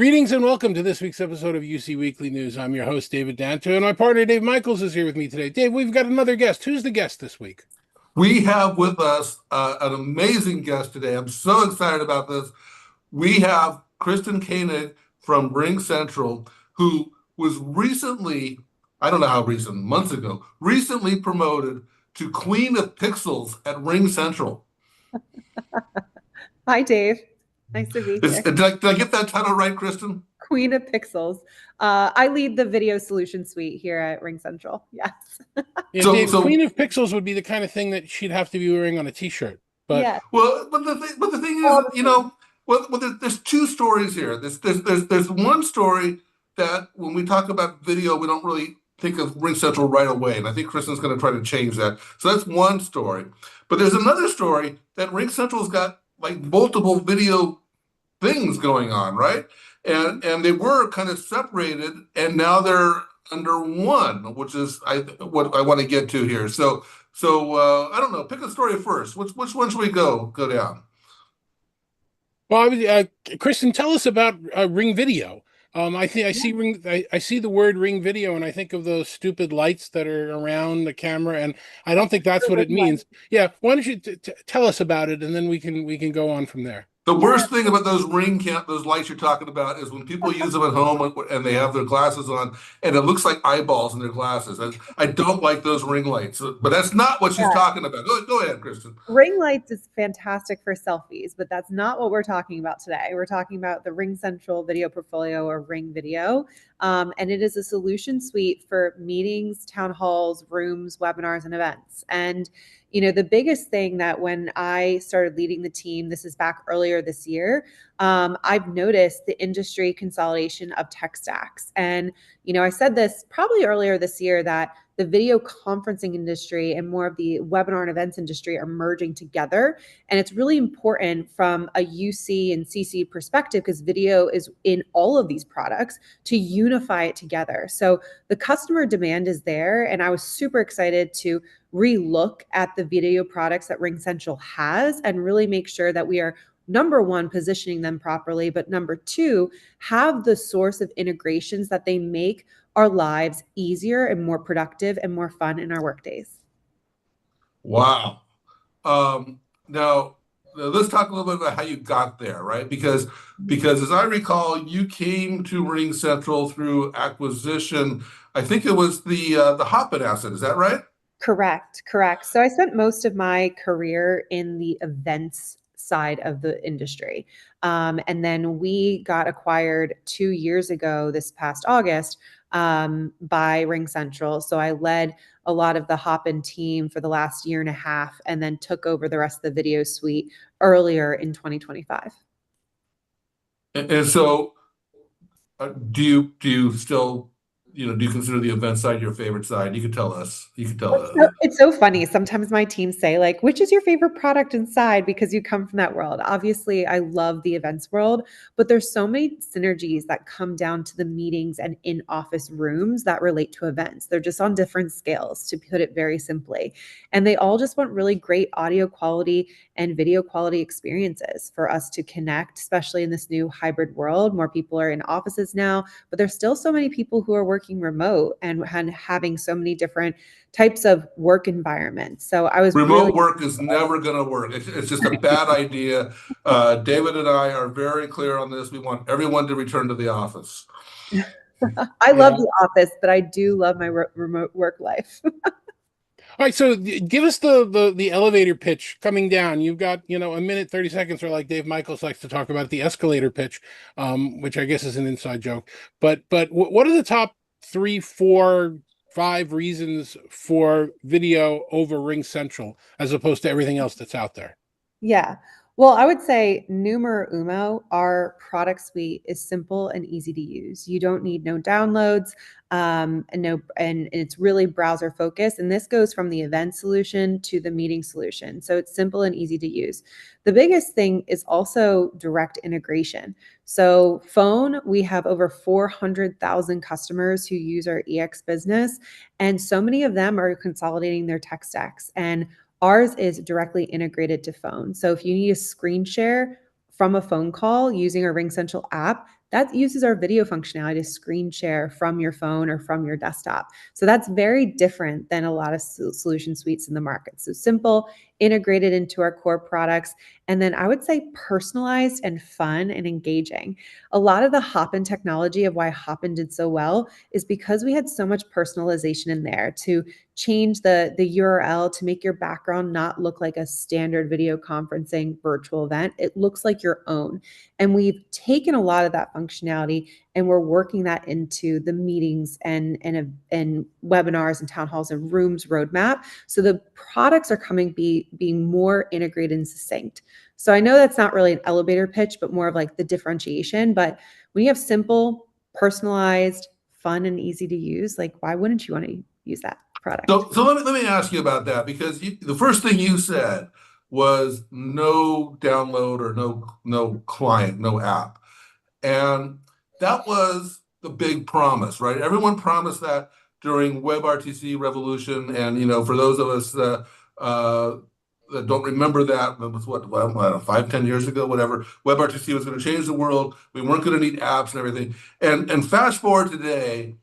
Greetings and welcome to this week's episode of UC Weekly News. I'm your host, David Danto, and my partner, Dave Michels, is here with me today. Dave, we've got another guest. Who's the guest this week? We have with us an amazing guest today. I'm so excited about this. We have Kristen Koenig from RingCentral, who was recently, I don't know how recent, months ago, recently promoted to Queen of Pixels at RingCentral. Hi, Dave. Nice to be here. Did I get that title right, Kristen? Queen of Pixels. I lead the video solution suite here at RingCentral. Yes. Yeah, Dave, Queen of Pixels would be the kind of thing that she'd have to be wearing on a T-shirt. But yeah. Well, but the thing is, there's two stories here. There's one story that when we talk about video, we don't really think of RingCentral right away, and I think Kristen's going to try to change that. So that's one story. But there's another story that RingCentral's got like multiple video things going on, right? And they were kind of separated, and now they're under one, which is what I want to get to here. So I don't know. Pick a story first. Which one should we go down? Well, Kristen, tell us about Ring Video. I see the word Ring Video, and I think of those stupid lights that are around the camera, and I don't think that's what it means. Yeah, why don't you tell us about it, and then we can go on from there. The worst thing about those those lights you're talking about is when people use them at home and they have their glasses on and it looks like eyeballs in their glasses. I don't like those ring lights, but that's not what she's talking about. Go ahead, Kristen. Ring lights is fantastic for selfies, but that's not what we're talking about today. We're talking about the RingCentral video portfolio, or Ring Video. And it is a solution suite for meetings, town halls, rooms, webinars, and events. And the biggest thing that when I started leading the team, this is back earlier this year, I've noticed the industry consolidation of tech stacks. And, I said this probably earlier this year that the video conferencing industry and more of the webinar and events industry are merging together. And it's really important from a UC and CC perspective, because video is in all of these products, to unify it together. So the customer demand is there. And I was super excited to relook at the video products that RingCentral has and really make sure that we are, number one, positioning them properly, but number two, have the source of integrations that they make our lives easier and more productive and more fun in our work days. Wow. Now let's talk a little bit about how you got there, right? Because as I recall, you came to RingCentral through acquisition. I think it was the Hopin asset. Is that right? Correct. So I spent most of my career in the events side of the industry. And then we got acquired 2 years ago, this past August, by RingCentral. So I led a lot of the Hopin team for the last year and a half, and then took over the rest of the video suite earlier in 2025. And so do you still, do you consider the event side your favorite side? You can tell us. It's so funny. Sometimes my team say, like, which is your favorite product inside? Because you come from that world. Obviously, I love the events world, but there's so many synergies that come down to the meetings and in-office rooms that relate to events. They're just on different scales, to put it very simply. And they all just want really great audio quality and video quality experiences for us to connect, especially in this new hybrid world. More people are in offices now, but there's still so many people who are working remote and having so many different types of work environments. So remote work is never going to work. It's just a bad idea. David and I are very clear on this. We want everyone to return to the office. I love the office, but I do love my remote work life. All right, so give us the elevator pitch coming down. You've got, a minute, 30 seconds, or like Dave Michels likes to talk about, the escalator pitch, which I guess is an inside joke. But what are the top 3, 4, 5 reasons for video over RingCentral as opposed to everything else that's out there? Yeah. Well, I would say numero uno, our product suite is simple and easy to use. You don't need no downloads, and it's really browser focused. And this goes from the event solution to the meeting solution. So it's simple and easy to use. The biggest thing is also direct integration. So phone, we have over 400,000 customers who use our EX business, and so many of them are consolidating their tech stacks. And ours is directly integrated to phone. So if you need a screen share from a phone call using our RingCentral app, that uses our video functionality to screen share from your phone or from your desktop. So that's very different than a lot of solution suites in the market. So simple, integrated into our core products, and then I would say personalized and fun and engaging. A lot of the Hopin technology of why Hopin did so well is because we had so much personalization in there to change the URL to make your background not look like a standard video conferencing virtual event. It looks like your own. And we've taken a lot of that functionality and we're working that into the meetings and webinars and town halls and rooms roadmap. So the products are coming being more integrated and succinct. So I know that's not really an elevator pitch, but more of like the differentiation. But when you have simple, personalized, fun, and easy to use, like why wouldn't you want to use that product? So let me ask you about that because the first thing you said was no download or no client, no app. And that was the big promise, right? Everyone promised that during WebRTC Revolution. And, for those of us uh, that don't remember that, it was what, well, I don't know, 5, 10 years ago, whatever, WebRTC was going to change the world. We weren't going to need apps and everything. And fast forward today,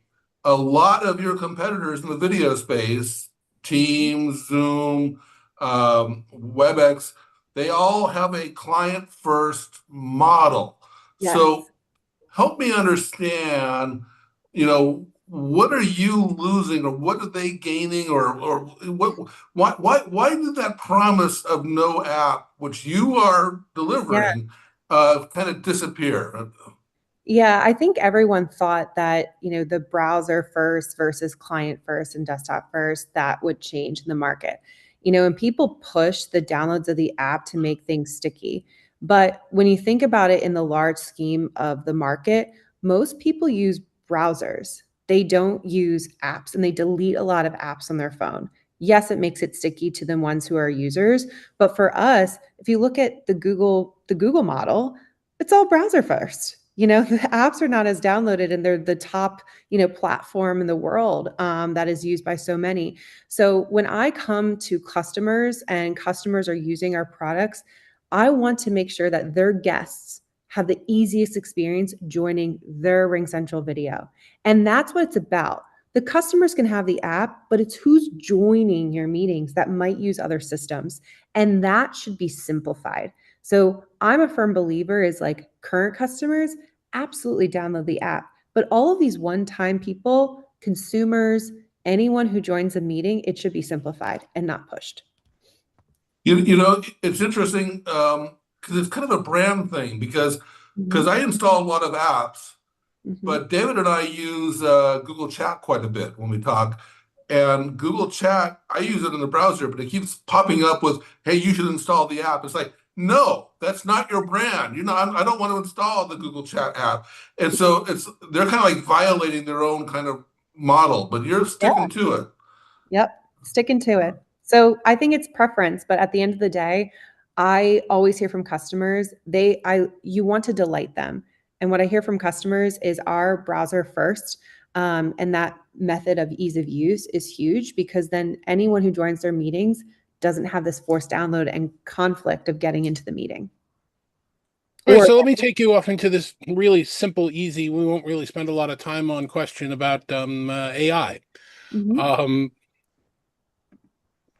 a lot of your competitors in the video space, Teams, Zoom, WebEx, they all have a client first model. Yes. So help me understand, what are you losing or what are they gaining or why did that promise of no app, which you are Yeah. delivering, kind of disappear? Yeah, I think everyone thought that, the browser first versus client first and desktop first, that would change in the market. And people push the downloads of the app to make things sticky. But when you think about it in the large scheme of the market, most people use browsers. They don't use apps and they delete a lot of apps on their phone. Yes, it makes it sticky to the ones who are users, but for us, if you look at the Google model, it's all browser first. The apps are not as downloaded and they're the top, platform in the world that is used by so many. So when I come to customers and customers are using our products, I want to make sure that their guests have the easiest experience joining their RingCentral video. And that's what it's about. The customers can have the app, but it's who's joining your meetings that might use other systems. And that should be simplified. So I'm a firm believer is like current customers absolutely download the app, but all of these one-time people, consumers, anyone who joins a meeting, it should be simplified and not pushed. It's interesting because it's kind of a brand thing because Mhm. I install a lot of apps. Mhm. But David and I use Google Chat quite a bit when we talk. And Google Chat, I use it in the browser, but it keeps popping up with, "Hey, you should install the app." It's like, no, that's not your brand. I don't want to install the Google Chat app. And so they're kind of like violating their own kind of model, but you're Yeah. sticking to it. Yep. Sticking to it. So I think it's preference, but at the end of the day, I always hear from customers, you want to delight them. And what I hear from customers is our browser first. And that method of ease of use is huge because then anyone who joins their meetings doesn't have this forced download and conflict of getting into the meeting. All right, Or so let me take you off into this really simple, easy, we won't really spend a lot of time on question about AI. Mhm. Um,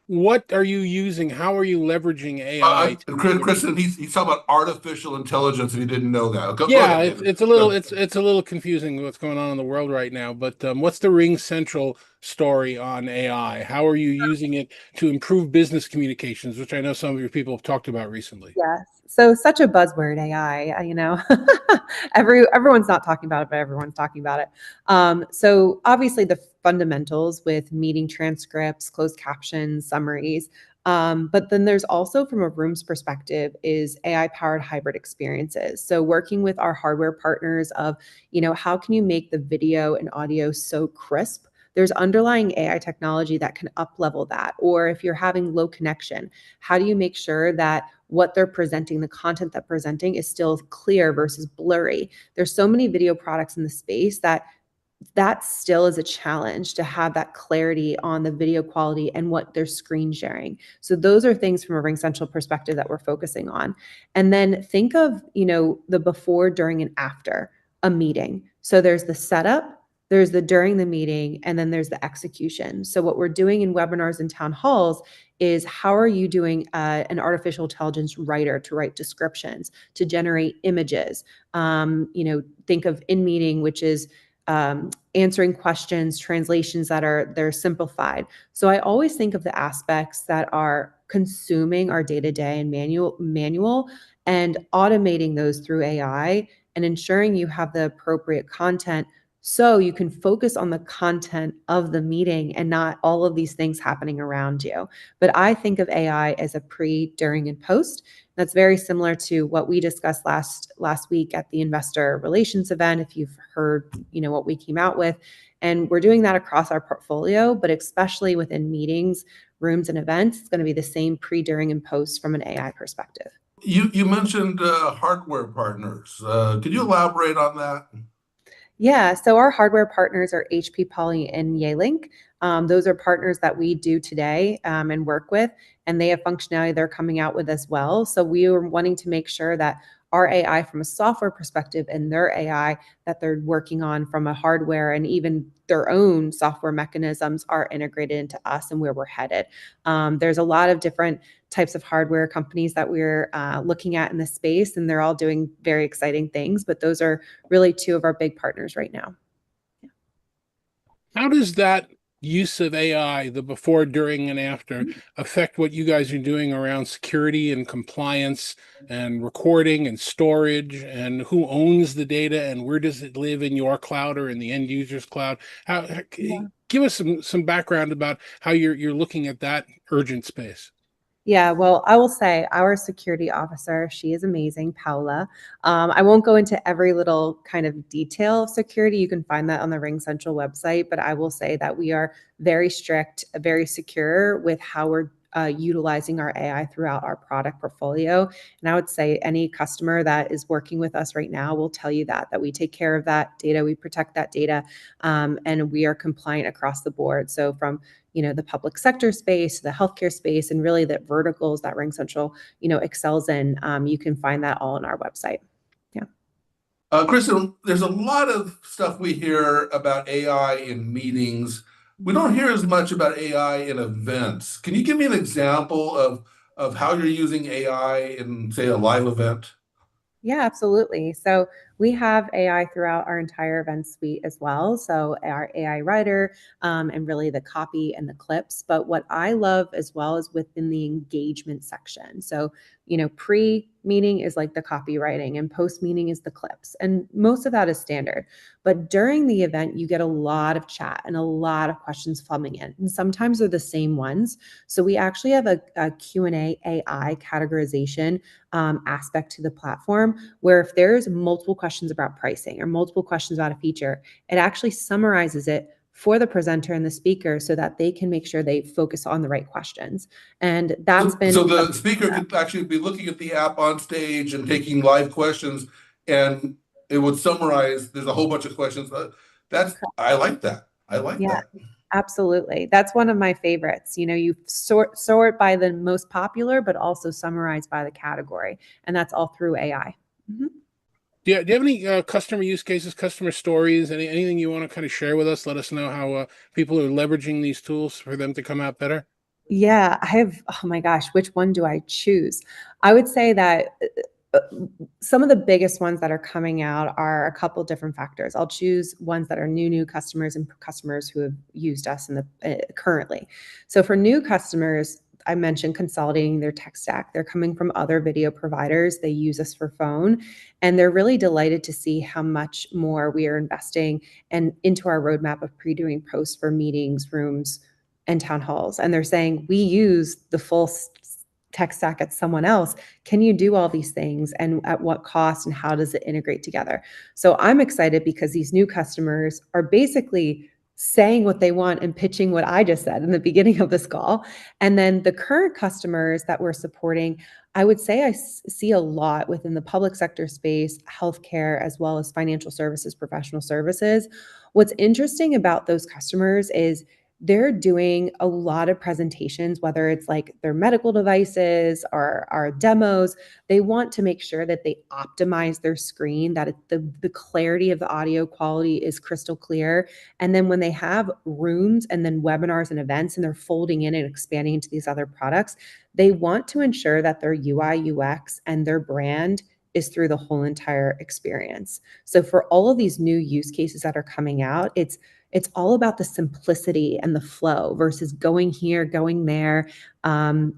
what are you using? How are you leveraging AI to make your Kristen, he's talking about artificial intelligence, and he didn't know that. Go Yeah, ahead, it's David. it's a little it's a little confusing what's going on in the world right now. But what's the Ring Central story on AI? How are you using it to improve business communications, which I know some of your people have talked about recently? Yes. So such a buzzword, AI, everyone's not talking about it, but everyone's talking about it. So obviously the fundamentals with meeting transcripts, closed captions, summaries. But then there's also from a rooms perspective is AI powered hybrid experiences. So working with our hardware partners of, how can you make the video and audio so crisp? There's underlying AI technology that can up level that. Or if you're having low connection, how do you make sure that what they're presenting, the content that presenting is still clear versus blurry? There's so many video products in the space that still is a challenge to have that clarity on the video quality and what they're screen sharing. So those are things from a RingCentral perspective that we're focusing on. And then think of, the before, during, and after. a meeting. So there's the setup, there's the during the meeting, and then there's the execution. So what we're doing in webinars and town halls is how are you doing an artificial intelligence writer to write descriptions, to generate images. Think of in meeting, which is answering questions, translations that they're simplified. So I always think of the aspects that are consuming our day-to-day and manual and automating those through AI and ensuring you have the appropriate content so you can focus on the content of the meeting and not all of these things happening around you. But I think of AI as a pre, during, and post. That's very similar to what we discussed last week at the investor relations event, if you've heard, what we came out with. And we're doing that across our portfolio, but especially within meetings, rooms, and events, it's going to be the same pre, during, and post from an AI perspective. You mentioned hardware partners. Could you elaborate on that? Yeah, so our hardware partners are HP Poly and Yealink. Those are partners that we do today and work with, and they have functionality they're coming out with as well. So we are wanting to make sure that our AI from a software perspective and their AI that they're working on from a hardware and even their own software mechanisms are integrated into us and where we're headed. There's a lot of different types of hardware companies that we're looking at in this space, and they're all doing very exciting things, but those are really two of our big partners right now. Yeah. How does that use of AI, the before, during, and after, affect what you guys are doing around security and compliance and recording and storage, and who owns the data and where does it live in your cloud or in the end user's cloud? Give us some background about how you're looking at that urgent space. Yeah, well, I will say our security officer, she is amazing, Paula. I won't go into every little kind of detail of security. You can find that on the RingCentral website, but I will say that we are very strict, very secure with how we're utilizing our AI throughout our product portfolio. And I would say any customer that is working with us right now will tell you that we take care of that data, we protect that data, and we are compliant across the board. So from the public sector space, the healthcare space, and really the verticals that RingCentral, excels in. You can find that all on our website. Yeah. Kristen, there's a lot of stuff we hear about AI in meetings. We don't hear as much about AI in events. Can you give me an example of how you're using AI in, say, a live event? Yeah, absolutely. So we have AI throughout our entire event suite as well. So our AI writer and really the copy and the clips. But what I love as well is within the engagement section. So, pre-meeting is like the copywriting and post-meeting is the clips. And most of that is standard. But during the event, you get a lot of chat and a lot of questions coming in. And sometimes they're the same ones. So we actually have a Q&A AI categorization aspect to the platform where if there's multiple questions about pricing or multiple questions about a feature, it actually summarizes it for the presenter and the speaker so that they can make sure they focus on the right questions. And that's been so the speaker could actually be looking at the app on stage and taking live questions, and it would summarize. There's a whole bunch of questions. I like that. I like Yeah. that. Absolutely. That's one of my favorites. You sort by the most popular, but also summarized by the category. And that's all through AI. Mm-hmm. Do you have any customer use cases, customer stories, anything you want to kind of share with us? Let us know how people are leveraging these tools for them to come out better. Yeah, I have, oh my gosh, which one do I choose? I would say that some of the biggest ones that are coming out are a couple different factors. I'll choose ones that are new customers and customers who have used us in the currently. So for new customers, I mentioned consolidating their tech stack. They're coming from other video providers. They use us for phone, and they're really delighted to see how much more we are investing and into our roadmap of pre-doing posts for meetings, rooms, and town halls. And they're saying, we use the full tech stack at someone else. Can you do all these things and at what cost and how does it integrate together? So I'm excited because these new customers are basically saying what they want and pitching what I just said in the beginning of this call. And then the current customers that we're supporting, I would say I see a lot within the public sector space, healthcare, as well as financial services, professional services. What's interesting about those customers is they're doing a lot of presentations, whether it's like their medical devices or our demos. They want to make sure that they optimize their screen, that the clarity of the audio quality is crystal clear. And then when they have rooms and then webinars and events and they're folding in and expanding into these other products, they want to ensure that their UI, UX, and their brand is through the whole entire experience. So for all of these new use cases that are coming out, it's all about the simplicity and the flow versus going here, going there. And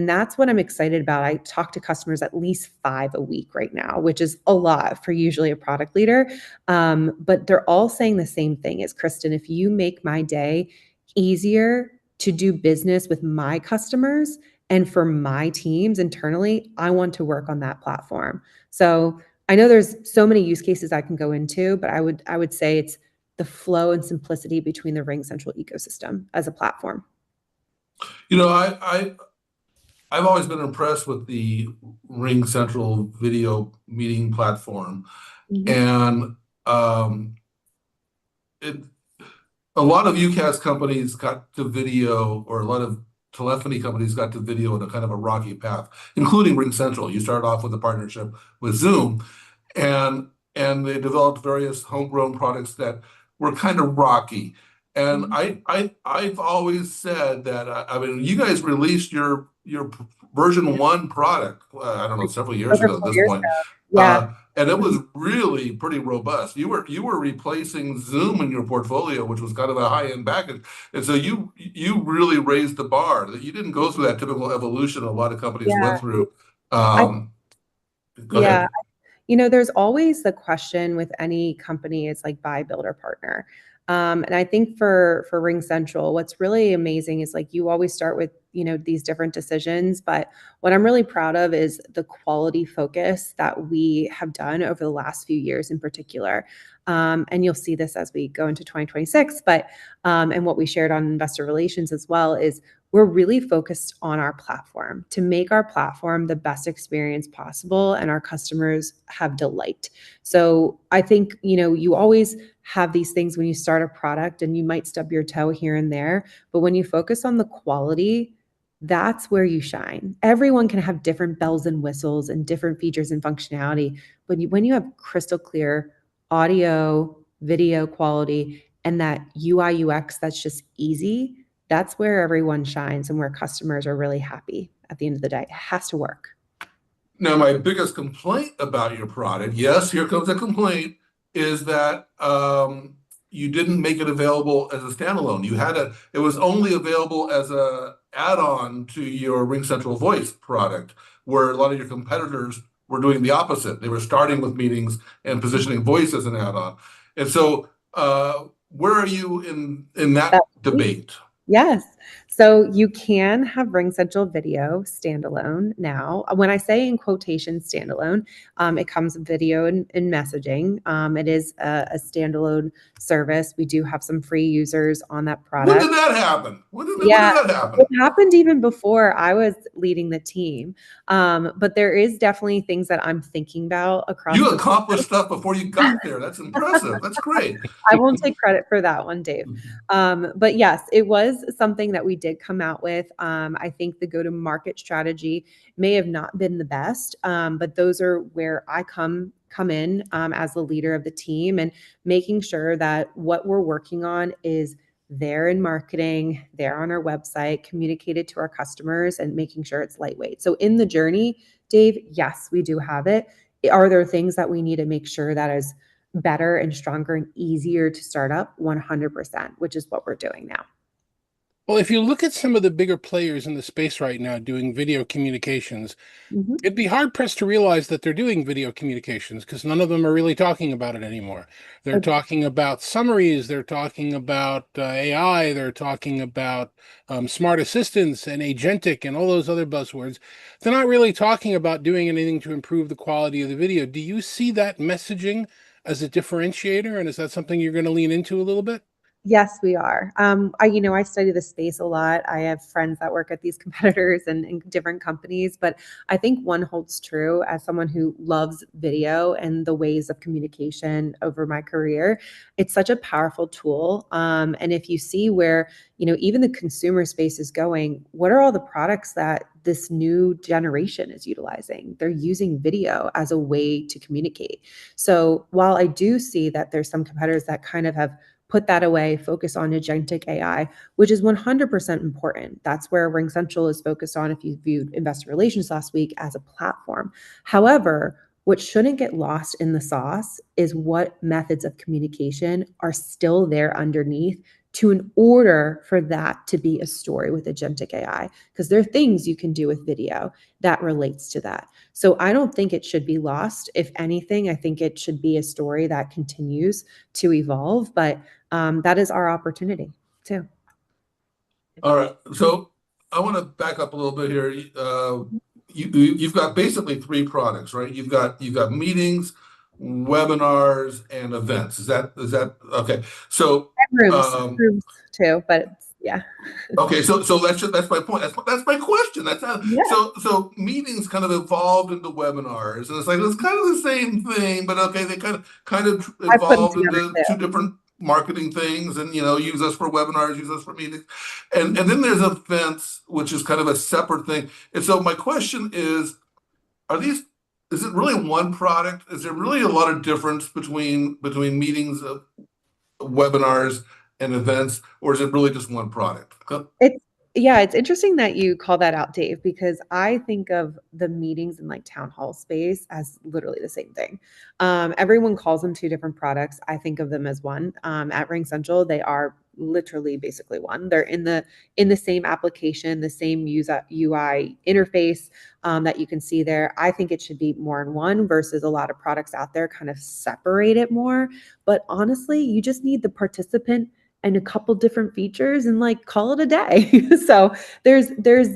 that's what I'm excited about. I talk to customers at least 5 a week right now, which is a lot for usually a product leader. But they're all saying the same thing as Kristen, if you make my day easier to do business with my customers and for my teams internally, I want to work on that platform. So I know there's so many use cases I can go into, but I would say it's the flow and simplicity between the RingCentral ecosystem as a platform. You know, I've always been impressed with the RingCentral video meeting platform, Mhm. and it a lot of UCaaS companies got to video, or a lot of telephony companies got to video in a kind of a rocky path, including RingCentral. You started off with a partnership with Zoom, and they developed various homegrown products that were kind of rocky. And Mhm. I've always said that I mean, you guys released your version one product, I don't know, several years Over ago at 4 this years point. ago. Yeah. And it was Mhm. really pretty robust. You were replacing Zoom in your portfolio, which was kind of a high-end package. And so you really raised the bar. That you didn't go through that typical evolution a lot of companies Yeah. went through. I Um, Go yeah. ahead. There's always the question with any company is like buy, build, or partner. And I think for RingCentral, what's really amazing is like you always start with these different decisions. But what I'm really proud of is the quality focus that we have done over the last few years in particular. And you'll see this as we go into 2026. But and what we shared on investor relations as well is we're really focused on our platform to make our platform the best experience possible and our customers have delight. So I think, you always have these things when you start a product and you might stub your toe here and there, but when you focus on the quality, that's where you shine. Everyone can have different bells and whistles and different features and functionality, but when you have crystal clear audio, video quality, and that UI UX that's just easy, that's where everyone shines and where customers are really happy at the end of the day. It has to work. Now, my biggest complaint about your product, yes, here comes a complaint, is that you didn't make it available as a standalone. It was only available as a add-on to your RingCentral Voice product, where a lot of your competitors were doing the opposite. They were starting with meetings and positioning voice as an add-on. And so, where are you in that That debate? Yes. So you can have RingCentral Video standalone now. When I say in quotation standalone, it comes with video and messaging. It is a standalone service. We do have some free users on that When product. did that happen? When Yeah, did that it happen? happened even before I was leading the team. But there is definitely things that I'm thinking about across You the accomplished stuff before you got there. That's impressive. That's great. I won't take credit for that one, Dave. But yes, it was something that we did come out with. I think the go-to-market strategy may have not been the best, but those are where I come in as the leader of the team and making sure that what we're working on is there in marketing, there on our website, communicated to our customers, and making sure it's lightweight. So in the journey, Dave, yes, we do have it. Are there things that we need to make sure that is better and stronger and easier to start up? 100%, which is what we're doing now. Well, if you look at some of the bigger players in the space right now doing video communications, Mhm. it'd be hard pressed to realize that they're doing video communications because none of them are really talking about it anymore. They're Ag- talking about summaries, they're talking about AI, they're talking about smart assistants and agentic and all those other buzzwords. They're not really talking about doing anything to improve the quality of the video. Do you see that messaging as a differentiator? And is that something you're going to lean into a little bit? Yes, we are. I study the space a lot. I have friends that work at these competitors and different companies, but I think one holds true as someone who loves video and the ways of communication over my career. It's such a powerful tool. And if you see where, even the consumer space is going, what are all the products that this new generation is utilizing? They're using video as a way to communicate. So while I do see that there's some competitors that kind of have put that away, focus on agentic AI, which is 100% important. That's where RingCentral is focused on if you viewed investor relations last week as a platform. However, what shouldn't get lost in the sauce is what methods of communication are still there underneath to in order for that to be a story with agentic AI, because there are things you can do with video that relates to that. So I don't think it should be lost. If anything, I think it should be a story that continues to evolve. But that is our opportunity too. All right. So I want to back up a little bit here. You've got basically three products, right? You've got meetings, webinars, and events. Is that okay? So And rooms, um, rooms too, but yeah. okay, so that's my point. That's my question. That's how, Yeah. so meetings kind of evolved into webinars, and it's like it's kind of the same thing, but okay, they kind of I put them evolved together into two too. different marketing things, and use us for webinars, use us for meetings, and then there's events, which is kind of a separate thing. And so my question is, are these? Is it really one product? Is there really a lot of difference between meetings, webinars, and events, or is it really just one product? It's Yeah, it's interesting that you call that out, Dave, because I think of the meetings in like town hall space as literally the same thing. Everyone calls them two different products. I think of them as one. At RingCentral, they are literally basically one. They're in the same application, the same user UI interface that you can see there. I think it should be more in one versus a lot of products out there kind of separate it more. But honestly, you just need the participant and a couple different features and like call it a day. So there's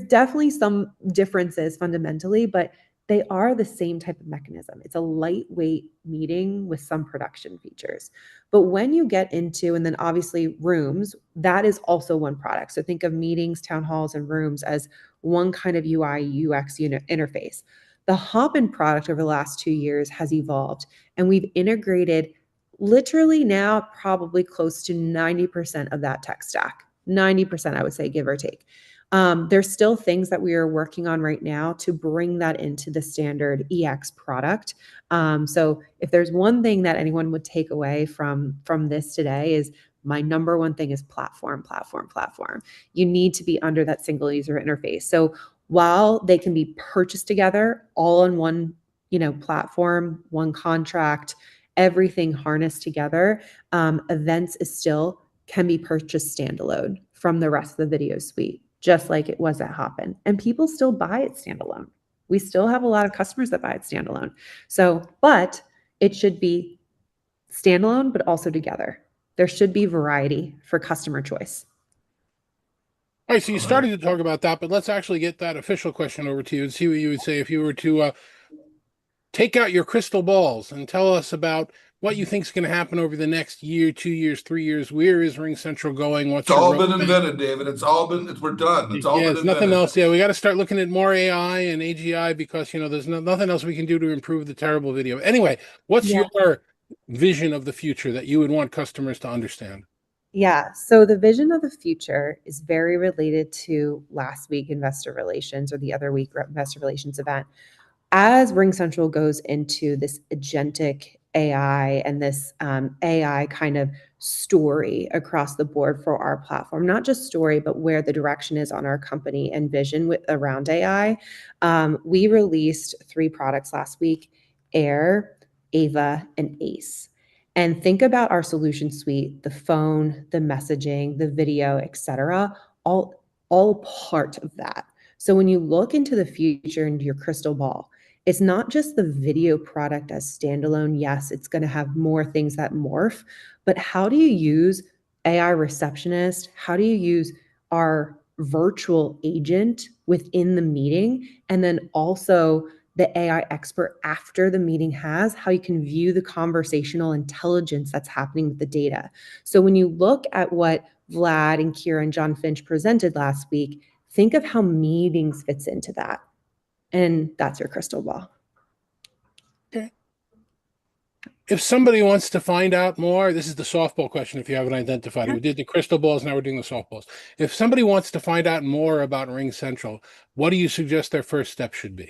definitely some differences fundamentally, but they are the same type of mechanism. It's a lightweight meeting with some production features. But when you get into, and then obviously rooms, that is also one product. So think of meetings, town halls, and rooms as one kind of UI UX interface. The Hopin product over the last 2 years has evolved, and we've integrated literally now probably close to 90% of that tech stack. 90%, I would say, give or take. There's still things that we are working on right now to bring that into the standard EX product. So if there's one thing that anyone would take away from this today is my number one thing is platform, platform, platform. You need to be under that single user interface. So while they can be purchased together all on one, platform, one contract, everything harnessed together, events is still can be purchased standalone from the rest of the video suite, just like it was at Hopin. And people still buy it standalone. We still have a lot of customers that buy it standalone. So, but it should be standalone, but also together. There should be variety for customer choice. All right, so you All right. started to talk about that, but let's actually get that official question over to you and see what you would say if you were to take out your crystal balls and tell us about what you think is going to happen over the next year, 2 years, 3 years. Where is RingCentral going? It's What's your all been roadmap? invented, David. We're done. It's all Yeah, been it's nothing invented. else. Yeah, we got to start looking at more AI and AGI because there's nothing else we can do to improve the terrible video. Anyway, what's Yeah. your vision of the future that you would want customers to understand? Yeah. So the vision of the future is very related to last week investor relations or the other week investor relations event. As RingCentral goes into this agentic AI and this AI kind of story across the board for our platform, not just story, but where the direction is on our company and vision around AI, we released 3 products last week: Air, Ava, and Ace. And think about our solution suite, the phone, the messaging, the video, et cetera, all part of that. So when you look into the future, into your crystal ball, it's not just the video product as standalone. Yes, it's going to have more things that morph, but how do you use AI receptionist? How do you use our virtual agent within the meeting? And then also the AI expert after the meeting has, how you can view the conversational intelligence that's happening with the data. So when you look at what Vlad and Kira and John Finch presented last week, think of how meetings fits into that. And that's your crystal ball. Okay. If somebody wants to find out more, this is the softball question if you haven't identified it. We did the crystal balls, now we're doing the softballs. If somebody wants to find out more about RingCentral, what do you suggest their first step should be?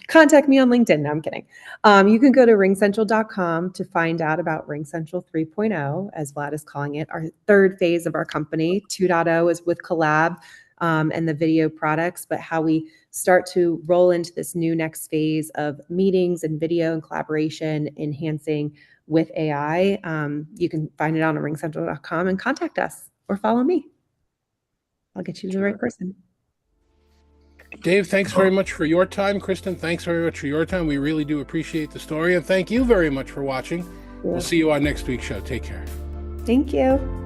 Contact me on LinkedIn. No, I'm kidding. You can go to ringcentral.com to find out about RingCentral 3.0, as Vlad is calling it, our third phase of our company. 2.0 is with Collab and the video products, but how we start to roll into this new next phase of meetings and video and collaboration, enhancing with AI. You can find it on ringcentral.com and contact us or follow me. I'll get you to the right person. Dave, thanks very much for your time. Kristen, thanks very much for your time. We really do appreciate the story. And thank you very much for watching. We'll see you on next week's show. Take care. Thank you.